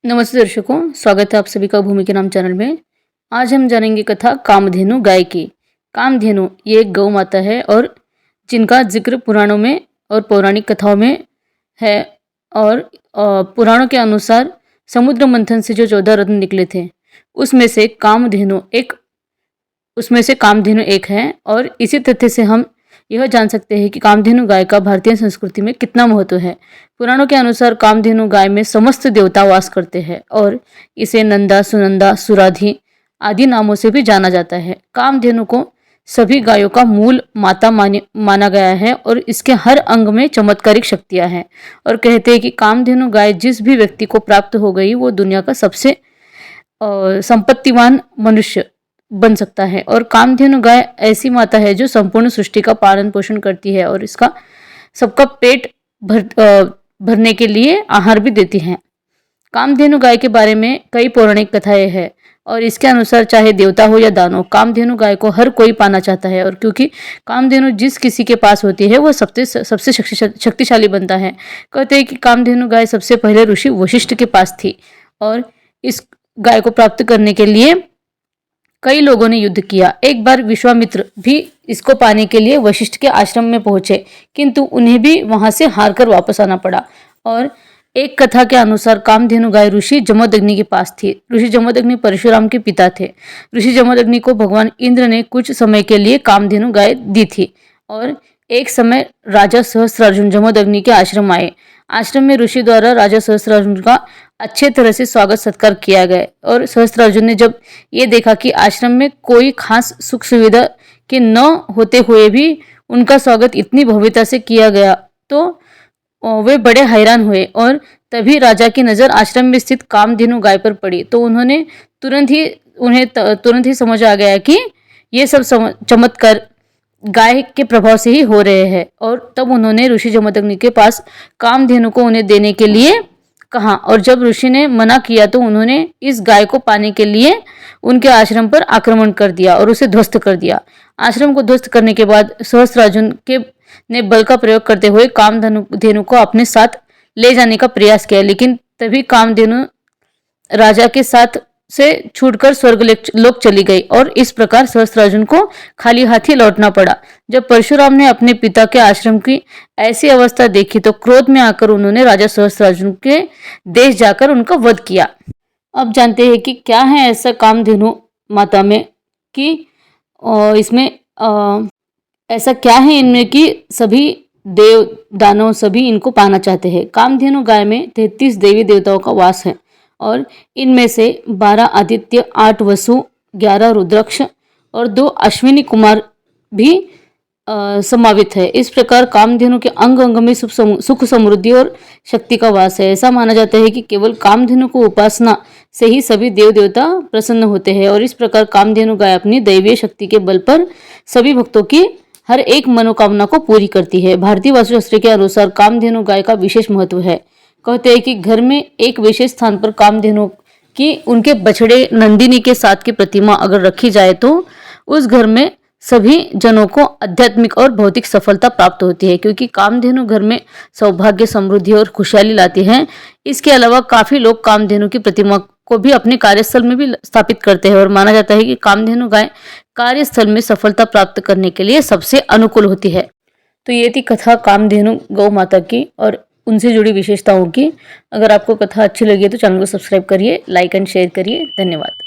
नमस्ते दर्शकों, स्वागत है आप सभी का भूमि के नाम चैनल में। आज हम जानेंगे कथा कामधेनु गाय की। कामधेनु ये एक गौ माता है और जिनका जिक्र पुराणों में और पौराणिक कथाओं में है। और पुराणों के अनुसार समुद्र मंथन से जो 14 रत्न निकले थे उसमें से कामधेनु एक है। और इसी तथ्य से हम यह जान सकते हैं कि कामधेनु गाय का भारतीय संस्कृति में कितना महत्व है। पुराणों के अनुसार कामधेनु गाय में समस्त देवता वास करते हैं और इसे नंदा, सुनंदा, सुराधि आदि नामों से भी जाना जाता है। कामधेनु को सभी गायों का मूल माता माना गया है और इसके हर अंग में चमत्कारिक शक्तियां हैं। और कहते हैं कि कामधेनु गाय जिस भी व्यक्ति को प्राप्त हो गई वो दुनिया का सबसे संपत्तिवान मनुष्य बन सकता है। और कामधेनु गाय ऐसी माता है जो संपूर्ण सृष्टि का पालन पोषण करती है और इसका सबका पेट भरने के लिए आहार भी देती है। कामधेनु गाय के बारे में कई पौराणिक कथाएं हैं और इसके अनुसार चाहे देवता हो या दानव, कामधेनु गाय को हर कोई पाना चाहता है। और क्योंकि कामधेनु जिस किसी के पास होती है वो सबसे शक्तिशाली बनता है। कहते हैं कि कामधेनु गाय सबसे पहले ऋषि वशिष्ठ के पास थी और इस गाय को प्राप्त करने के लिए कई लोगों ने युद्ध किया। एक बार विश्वामित्र भी इसको पाने के लिए वशिष्ठ के आश्रम में पहुंचे, किंतु उन्हें भी वहां से हारकर वापस आना पड़ा। और एक कथा के अनुसार कामधेनु गाय ऋषि जमदग्नि के पास थी। ऋषि जमदग्नि परशुराम के पिता थे। ऋषि जमदग्नि को भगवान इंद्र ने कुछ समय के लिए कामधेनु गाय दी थी। और एक समय राजा सहस्त्रार्जुन जमदग्नि के आश्रम आए। आश्रम में ऋषि द्वारा राजा सहस्त्रार्जुन का अच्छे तरह से स्वागत सत्कार किया गया। और सहस्त्रार्जुन ने जब ये देखा कि आश्रम में कोई खास सुख सुविधा के न होते हुए भी उनका स्वागत इतनी भव्यता से किया गया तो वे बड़े हैरान हुए। और तभी राजा की नज़र आश्रम में स्थित कामधेनु गाय पर पड़ी तो उन्हें तुरंत ही समझ आ गया कि ये सब चमत्कार गाय के प्रभाव से ही हो रहे हैं। और तब उन्होंने ऋषि जमदग्नि के पास कामधेनु को उन्हें देने के लिए कहा। और जब ऋषि ने मना किया तो उन्होंने इस गाय को पाने के लिए उनके आश्रम पर आक्रमण कर दिया और उसे ध्वस्त कर दिया। आश्रम को ध्वस्त करने के बाद सहस्त्रार्जुन ने बल का प्रयोग करते हुए कामधेनु को अपने साथ ले जाने का प्रयास किया, लेकिन तभी कामधेनु राजा के साथ से छूटकर स्वर्ग लोक चली गई और इस प्रकार सहस्त्रार्जुन को खाली हाथी लौटना पड़ा। जब परशुराम ने अपने पिता के आश्रम की ऐसी अवस्था देखी तो क्रोध में आकर उन्होंने राजा सहस्त्रार्जुन के देश जाकर उनका वध किया। अब जानते हैं कि क्या है ऐसा कामधेनु माता में कि इसमें ऐसा क्या है इनमें कि सभी देव दानव सभी इनको पाना चाहते हैं। कामधेनु गाय में 33 देवी देवताओं का वास है और इनमें से 12 आदित्य, 8 वसु, 11 रुद्राक्ष और 2 अश्विनी कुमार भी समावित है। इस प्रकार कामधेनु के अंग अंग में सुख, समृद्धि और शक्ति का वास है। ऐसा माना जाता है कि केवल कामधेनु को उपासना से ही सभी देव देवता प्रसन्न होते हैं। और इस प्रकार कामधेनु गाय अपनी दैवीय शक्ति के बल पर सभी भक्तों की हर एक मनोकामना को पूरी करती है। भारतीय वास्तुशास्त्र के अनुसार कामधेनु गाय का विशेष महत्व है। कहते हैं कि घर में एक विशेष स्थान पर कामधेनु की उनके बछड़े नंदिनी के साथ की प्रतिमा अगर रखी जाए तो उस घर में सभी जनों को आध्यात्मिक और भौतिक सफलता प्राप्त होती है, क्योंकि कामधेनु घर में सौभाग्य, समृद्धि और खुशहाली लाती है। इसके अलावा काफी लोग कामधेनु की प्रतिमा को भी अपने कार्यस्थल में भी स्थापित करते हैं और माना जाता है कि कामधेनु गाय कार्यस्थल में सफलता प्राप्त करने के लिए सबसे अनुकूल होती है। तो ये थी कथा कामधेनु गौ माता की और उनसे जुड़ी विशेषताओं की। अगर आपको कथा अच्छी लगी है तो चैनल को सब्सक्राइब करिए, लाइक एंड शेयर करिए। धन्यवाद।